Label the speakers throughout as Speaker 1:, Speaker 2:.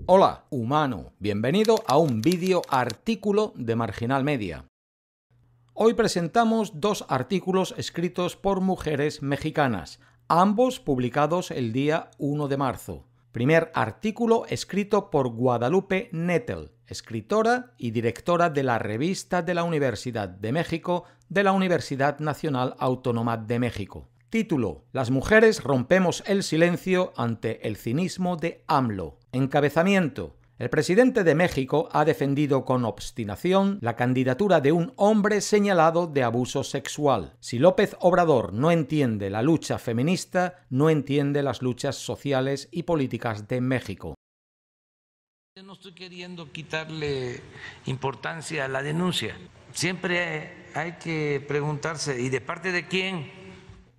Speaker 1: Hola, humano, bienvenido a un vídeo artículo de Marginal Media. Hoy presentamos dos artículos escritos por mujeres mexicanas, ambos publicados el día 1 de marzo. Primer artículo escrito por Guadalupe Nettel, escritora y directora de la Revista de la Universidad de México de la Universidad Nacional Autónoma de México. Título: Las mujeres rompemos el silencio ante el cinismo de AMLO. Encabezamiento: el presidente de México ha defendido con obstinación la candidatura de un hombre señalado de abuso sexual. Si López Obrador no entiende la lucha feminista, no entiende las luchas sociales y políticas de México.
Speaker 2: No estoy queriendo quitarle importancia a la denuncia. Siempre hay que preguntarse, ¿y de parte de quién?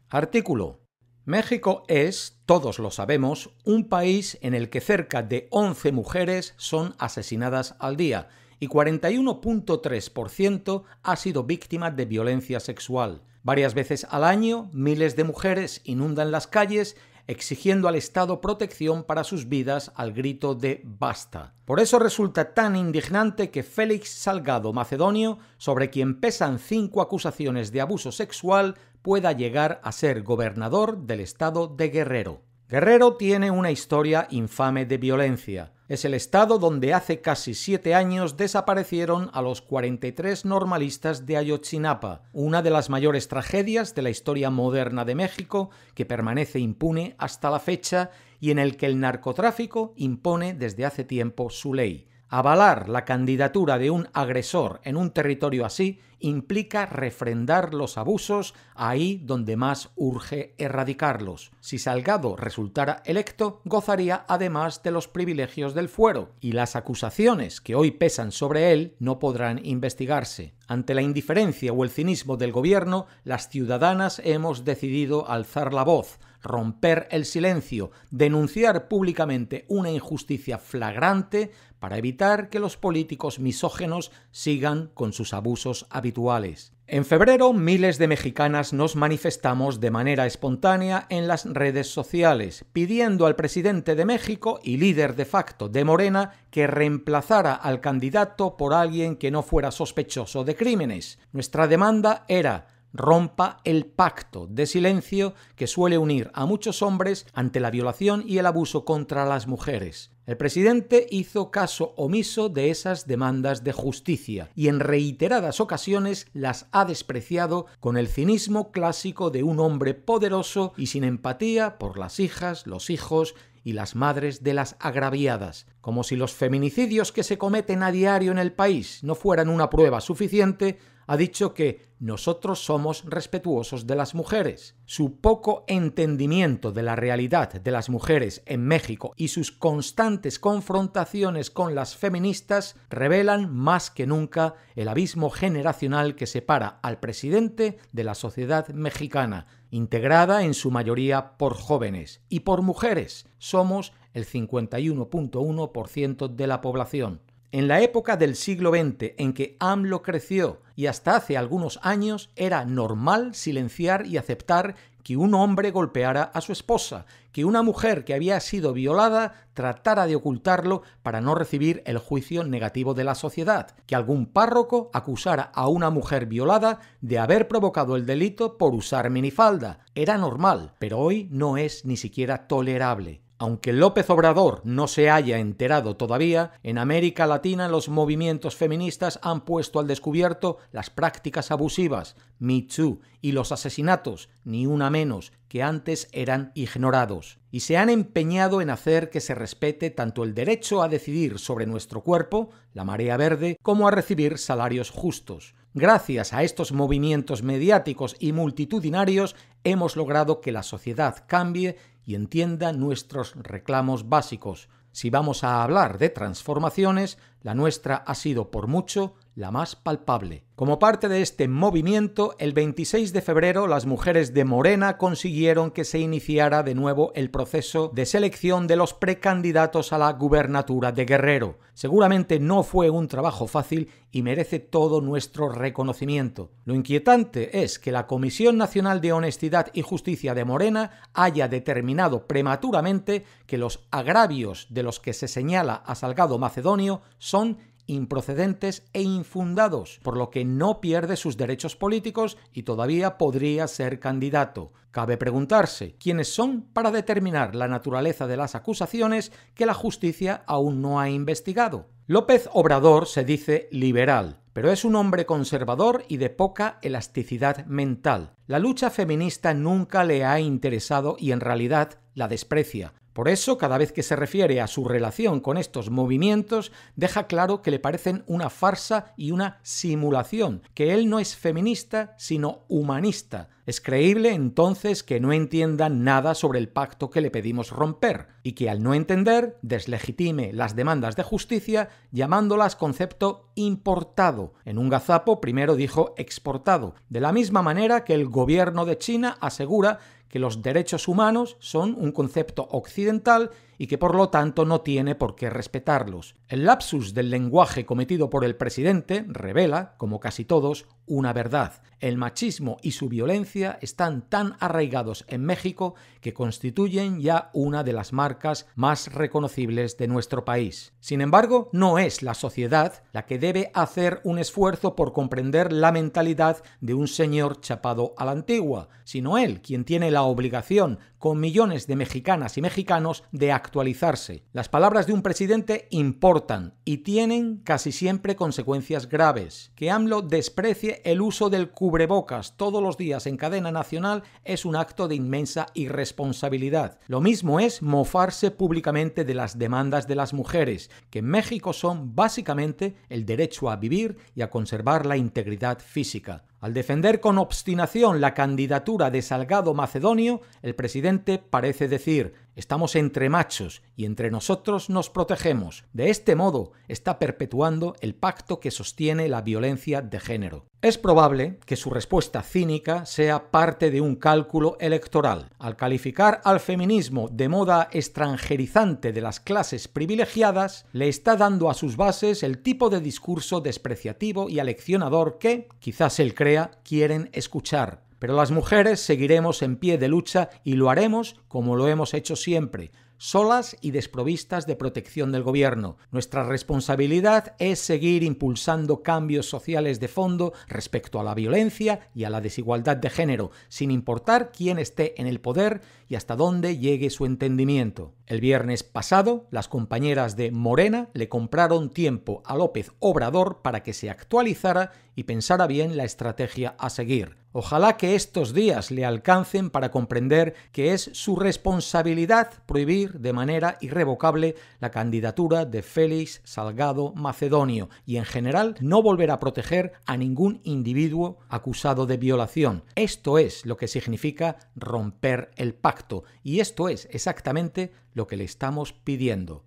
Speaker 1: Artículo: México es, todos lo sabemos, un país en el que cerca de 11 mujeres son asesinadas al día y 41.3% ha sido víctima de violencia sexual. Varias veces al año, miles de mujeres inundan las calles exigiendo al Estado protección para sus vidas al grito de ¡basta! Por eso resulta tan indignante que Félix Salgado Macedonio, sobre quien pesan 5 acusaciones de abuso sexual, pueda llegar a ser gobernador del estado de Guerrero. Guerrero tiene una historia infame de violencia. Es el estado donde hace casi 7 años desaparecieron a los 43 normalistas de Ayotzinapa, una de las mayores tragedias de la historia moderna de México que permanece impune hasta la fecha y en el que el narcotráfico impone desde hace tiempo su ley. Avalar la candidatura de un agresor en un territorio así implica refrendar los abusos ahí donde más urge erradicarlos. Si Salgado resultara electo, gozaría además de los privilegios del fuero, y las acusaciones que hoy pesan sobre él no podrán investigarse. Ante la indiferencia o el cinismo del gobierno, las ciudadanas hemos decidido alzar la voz, romper el silencio, denunciar públicamente una injusticia flagrante para evitar que los políticos misógenos sigan con sus abusos habituales. En febrero, miles de mexicanas nos manifestamos de manera espontánea en las redes sociales, pidiendo al presidente de México y líder de facto de Morena que reemplazara al candidato por alguien que no fuera sospechoso de crímenes. Nuestra demanda era: rompa el pacto de silencio que suele unir a muchos hombres ante la violación y el abuso contra las mujeres. El presidente hizo caso omiso de esas demandas de justicia y en reiteradas ocasiones las ha despreciado con el cinismo clásico de un hombre poderoso y sin empatía por las hijas, los hijos y las madres de las agraviadas. Como si los feminicidios que se cometen a diario en el país no fueran una prueba suficiente, ha dicho que nosotros somos respetuosos de las mujeres. Su poco entendimiento de la realidad de las mujeres en México y sus constantes confrontaciones con las feministas revelan más que nunca el abismo generacional que separa al presidente de la sociedad mexicana, integrada en su mayoría por jóvenes y por mujeres. Somos el 51.1% de la población. En la época del siglo XX en que AMLO creció y hasta hace algunos años era normal silenciar y aceptar que un hombre golpeara a su esposa, que una mujer que había sido violada tratara de ocultarlo para no recibir el juicio negativo de la sociedad, que algún párroco acusara a una mujer violada de haber provocado el delito por usar minifalda. Era normal, pero hoy no es ni siquiera tolerable. Aunque López Obrador no se haya enterado todavía, en América Latina los movimientos feministas han puesto al descubierto las prácticas abusivas, Me Too, y los asesinatos, ni una menos, que antes eran ignorados. Y se han empeñado en hacer que se respete tanto el derecho a decidir sobre nuestro cuerpo, la marea verde, como a recibir salarios justos. Gracias a estos movimientos mediáticos y multitudinarios hemos logrado que la sociedad cambie y entienda nuestros reclamos básicos. Si vamos a hablar de transformaciones, la nuestra ha sido por mucho la más palpable. Como parte de este movimiento, el 26 de febrero las mujeres de Morena consiguieron que se iniciara de nuevo el proceso de selección de los precandidatos a la gubernatura de Guerrero. Seguramente no fue un trabajo fácil y merece todo nuestro reconocimiento. Lo inquietante es que la Comisión Nacional de Honestidad y Justicia de Morena haya determinado prematuramente que los agravios de los que se señala a Salgado Macedonio son improcedentes e infundados, por lo que no pierde sus derechos políticos y todavía podría ser candidato. Cabe preguntarse quiénes son para determinar la naturaleza de las acusaciones que la justicia aún no ha investigado. López Obrador se dice liberal, pero es un hombre conservador y de poca elasticidad mental. La lucha feminista nunca le ha interesado y en realidad la desprecia. Por eso, cada vez que se refiere a su relación con estos movimientos, deja claro que le parecen una farsa y una simulación, que él no es feminista, sino humanista. Es creíble, entonces, que no entienda nada sobre el pacto que le pedimos romper, y que al no entender, deslegitime las demandas de justicia, llamándolas concepto importado. En un gazapo primero dijo exportado, de la misma manera que el gobierno de China asegura que los derechos humanos son un concepto occidental y que por lo tanto no tiene por qué respetarlos. El lapsus del lenguaje cometido por el presidente revela, como casi todos, una verdad. El machismo y su violencia están tan arraigados en México que constituyen ya una de las marcas más reconocibles de nuestro país. Sin embargo, no es la sociedad la que debe hacer un esfuerzo por comprender la mentalidad de un señor chapado a la antigua, sino él quien tiene la obligación, con millones de mexicanas y mexicanos, de actualizarse. Las palabras de un presidente importan y tienen casi siempre consecuencias graves. Que AMLO desprecie el uso del cubrebocas todos los días en cadena nacional es un acto de inmensa irresponsabilidad. Lo mismo es mofarse públicamente de las demandas de las mujeres, que en México son básicamente el derecho a vivir y a conservar la integridad física. Al defender con obstinación la candidatura de Salgado Macedonio, el presidente parece decir: estamos entre machos y entre nosotros nos protegemos. De este modo, está perpetuando el pacto que sostiene la violencia de género. Es probable que su respuesta cínica sea parte de un cálculo electoral. Al calificar al feminismo de moda extranjerizante de las clases privilegiadas, le está dando a sus bases el tipo de discurso despreciativo y aleccionador que, quizás él crea, quieren escuchar. Pero las mujeres seguiremos en pie de lucha y lo haremos como lo hemos hecho siempre, solas y desprovistas de protección del gobierno. Nuestra responsabilidad es seguir impulsando cambios sociales de fondo respecto a la violencia y a la desigualdad de género, sin importar quién esté en el poder y hasta dónde llegue su entendimiento. El viernes pasado, las compañeras de Morena le compraron tiempo a López Obrador para que se actualizara y pensara bien la estrategia a seguir. Ojalá que estos días le alcancen para comprender que es su responsabilidad prohibir de manera irrevocable la candidatura de Félix Salgado Macedonio y, en general, no volver a proteger a ningún individuo acusado de violación. Esto es lo que significa romper el pacto y esto es exactamente lo que le estamos pidiendo.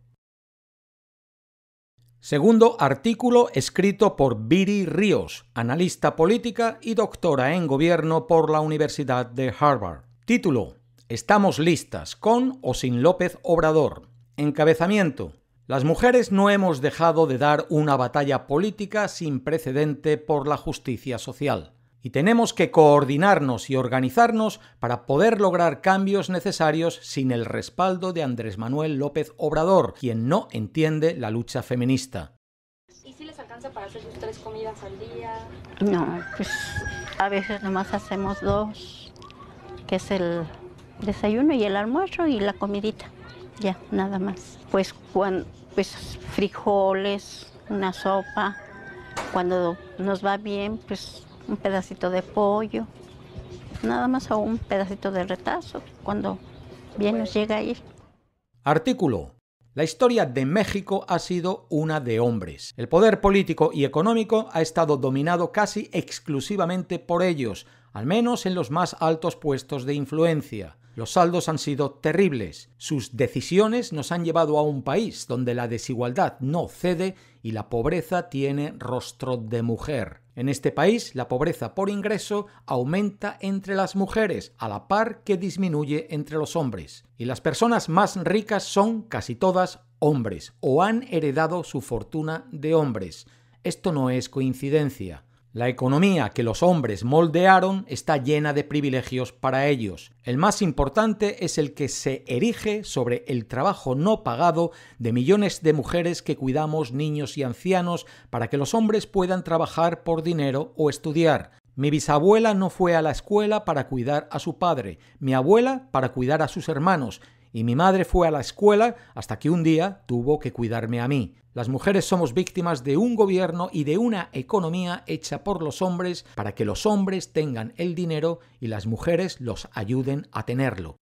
Speaker 1: Segundo artículo escrito por Viri Ríos, analista política y doctora en gobierno por la Universidad de Harvard. Título: Estamos listas, con o sin López Obrador. Encabezamiento: Las mujeres no hemos dejado de dar una batalla política sin precedente por la justicia social. Y tenemos que coordinarnos y organizarnos para poder lograr cambios necesarios sin el respaldo de Andrés Manuel López Obrador, quien no entiende la lucha feminista.
Speaker 3: ¿Y si les alcanza para hacer sus 3 comidas al día?
Speaker 4: No, pues a veces nomás hacemos 2, que es el desayuno y el almuerzo y la comidita, ya, nada más. Pues frijoles, una sopa, cuando nos va bien, pues un pedacito de pollo, nada más, o un pedacito de retazo cuando bien nos llega a ir.
Speaker 1: Artículo: La historia de México ha sido una de hombres. El poder político y económico ha estado dominado casi exclusivamente por ellos, al menos en los más altos puestos de influencia. Los saldos han sido terribles. Sus decisiones nos han llevado a un país donde la desigualdad no cede y la pobreza tiene rostro de mujer. En este país, la pobreza por ingreso aumenta entre las mujeres, a la par que disminuye entre los hombres. Y las personas más ricas son casi todas hombres, o han heredado su fortuna de hombres. Esto no es coincidencia. La economía que los hombres moldearon está llena de privilegios para ellos. El más importante es el que se erige sobre el trabajo no pagado de millones de mujeres que cuidamos niños y ancianos para que los hombres puedan trabajar por dinero o estudiar. Mi bisabuela no fue a la escuela para cuidar a su padre, mi abuela para cuidar a sus hermanos, y mi madre fue a la escuela hasta que un día tuvo que cuidarme a mí. Las mujeres somos víctimas de un gobierno y de una economía hecha por los hombres para que los hombres tengan el dinero y las mujeres los ayuden a tenerlo.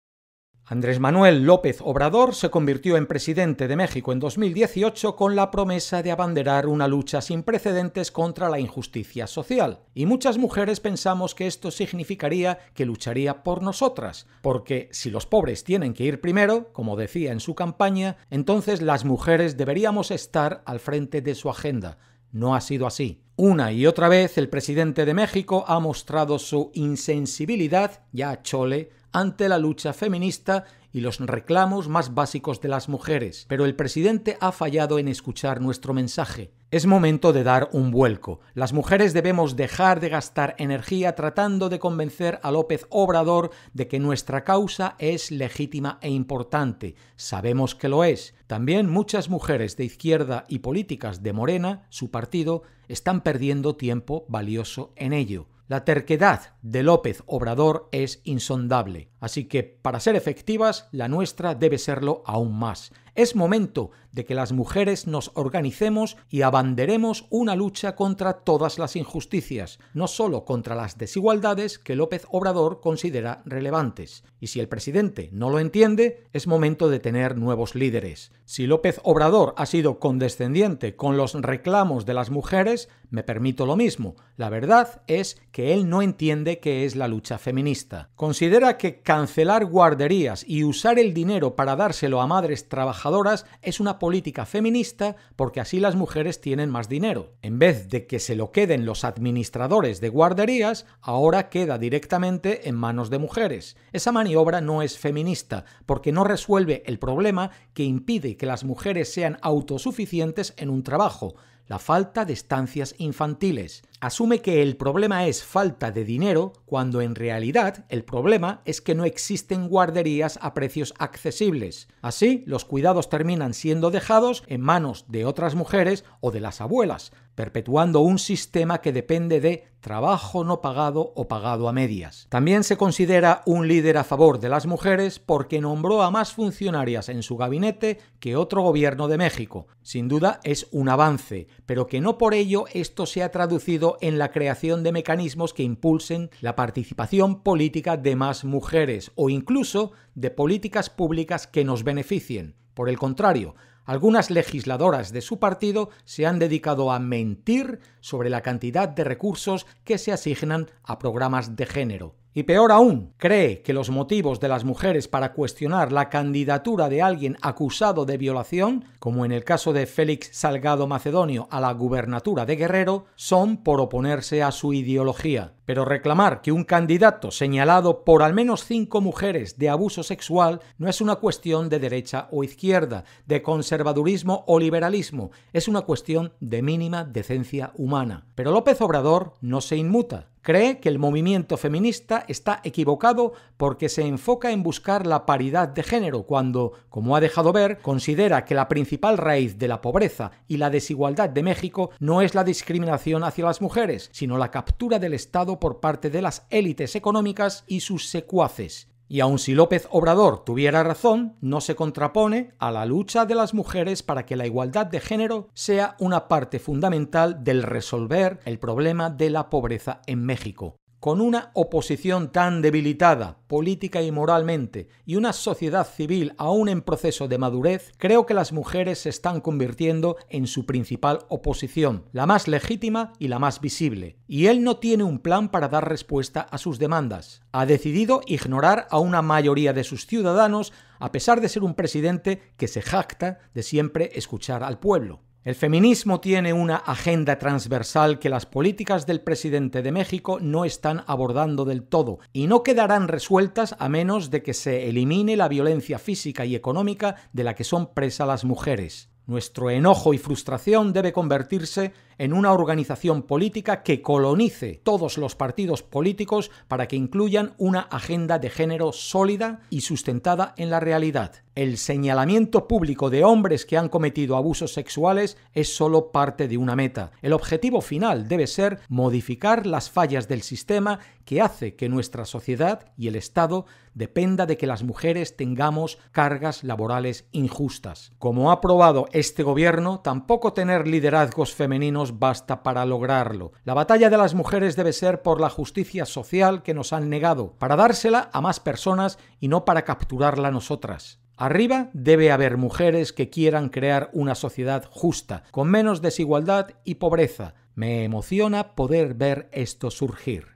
Speaker 1: Andrés Manuel López Obrador se convirtió en presidente de México en 2018 con la promesa de abanderar una lucha sin precedentes contra la injusticia social. Y muchas mujeres pensamos que esto significaría que lucharía por nosotras, porque si los pobres tienen que ir primero, como decía en su campaña, entonces las mujeres deberíamos estar al frente de su agenda. No ha sido así. Una y otra vez el presidente de México ha mostrado su insensibilidad, ya chole, ante la lucha feminista y los reclamos más básicos de las mujeres. Pero el presidente ha fallado en escuchar nuestro mensaje. Es momento de dar un vuelco. Las mujeres debemos dejar de gastar energía tratando de convencer a López Obrador de que nuestra causa es legítima e importante. Sabemos que lo es. También muchas mujeres de izquierda y políticas de Morena, su partido, están perdiendo tiempo valioso en ello. La terquedad de López Obrador es insondable, así que para ser efectivas, la nuestra debe serlo aún más. Es momento de que las mujeres nos organicemos y abanderemos una lucha contra todas las injusticias, no solo contra las desigualdades que López Obrador considera relevantes. Y si el presidente no lo entiende, es momento de tener nuevos líderes. Si López Obrador ha sido condescendiente con los reclamos de las mujeres, me permito lo mismo. La verdad es que él no entiende qué es la lucha feminista. Considera que cancelar guarderías y usar el dinero para dárselo a madres trabajadoras es una política feminista porque así las mujeres tienen más dinero. En vez de que se lo queden los administradores de guarderías, ahora queda directamente en manos de mujeres. Esa maniobra no es feminista porque no resuelve el problema que impide que las mujeres sean autosuficientes en un trabajo: la falta de estancias infantiles. Asume que el problema es falta de dinero, cuando en realidad el problema es que no existen guarderías a precios accesibles. Así, los cuidados terminan siendo dejados en manos de otras mujeres o de las abuelas, perpetuando un sistema que depende de trabajo no pagado o pagado a medias. También se considera un líder a favor de las mujeres porque nombró a más funcionarias en su gabinete que otro gobierno de México. Sin duda es un avance, pero que no por ello esto se ha traducido en la creación de mecanismos que impulsen la participación política de más mujeres o incluso de políticas públicas que nos beneficien. Por el contrario, algunas legisladoras de su partido se han dedicado a mentir sobre la cantidad de recursos que se asignan a programas de género. Y peor aún, cree que los motivos de las mujeres para cuestionar la candidatura de alguien acusado de violación, como en el caso de Félix Salgado Macedonio a la gubernatura de Guerrero, son por oponerse a su ideología. Pero reclamar que un candidato señalado por al menos 5 mujeres de abuso sexual no es una cuestión de derecha o izquierda, de conservadurismo o liberalismo, es una cuestión de mínima decencia humana. Pero López Obrador no se inmuta. Cree que el movimiento feminista está equivocado porque se enfoca en buscar la paridad de género cuando, como ha dejado ver, considera que la principal raíz de la pobreza y la desigualdad de México no es la discriminación hacia las mujeres, sino la captura del Estado por parte de las élites económicas y sus secuaces. Y aun si López Obrador tuviera razón, no se contrapone a la lucha de las mujeres para que la igualdad de género sea una parte fundamental del resolver el problema de la pobreza en México. Con una oposición tan debilitada, política y moralmente, y una sociedad civil aún en proceso de madurez, creo que las mujeres se están convirtiendo en su principal oposición, la más legítima y la más visible. Y él no tiene un plan para dar respuesta a sus demandas. Ha decidido ignorar a una mayoría de sus ciudadanos, a pesar de ser un presidente que se jacta de siempre escuchar al pueblo. El feminismo tiene una agenda transversal que las políticas del presidente de México no están abordando del todo y no quedarán resueltas a menos de que se elimine la violencia física y económica de la que son presas las mujeres. Nuestro enojo y frustración debe convertirse en una organización política que colonice todos los partidos políticos para que incluyan una agenda de género sólida y sustentada en la realidad. El señalamiento público de hombres que han cometido abusos sexuales es solo parte de una meta. El objetivo final debe ser modificar las fallas del sistema que hace que nuestra sociedad y el Estado dependa de que las mujeres tengamos cargas laborales injustas. Como ha probado este gobierno, tampoco tener liderazgos femeninos basta para lograrlo. La batalla de las mujeres debe ser por la justicia social que nos han negado, para dársela a más personas y no para capturarla nosotras. Arriba debe haber mujeres que quieran crear una sociedad justa, con menos desigualdad y pobreza. Me emociona poder ver esto surgir.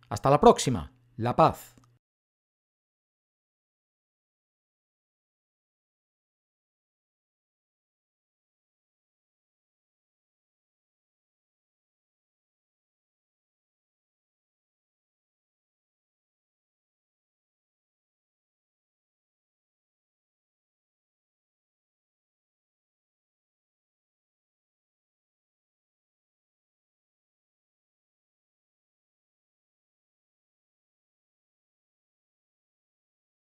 Speaker 1: Hasta la próxima. La paz.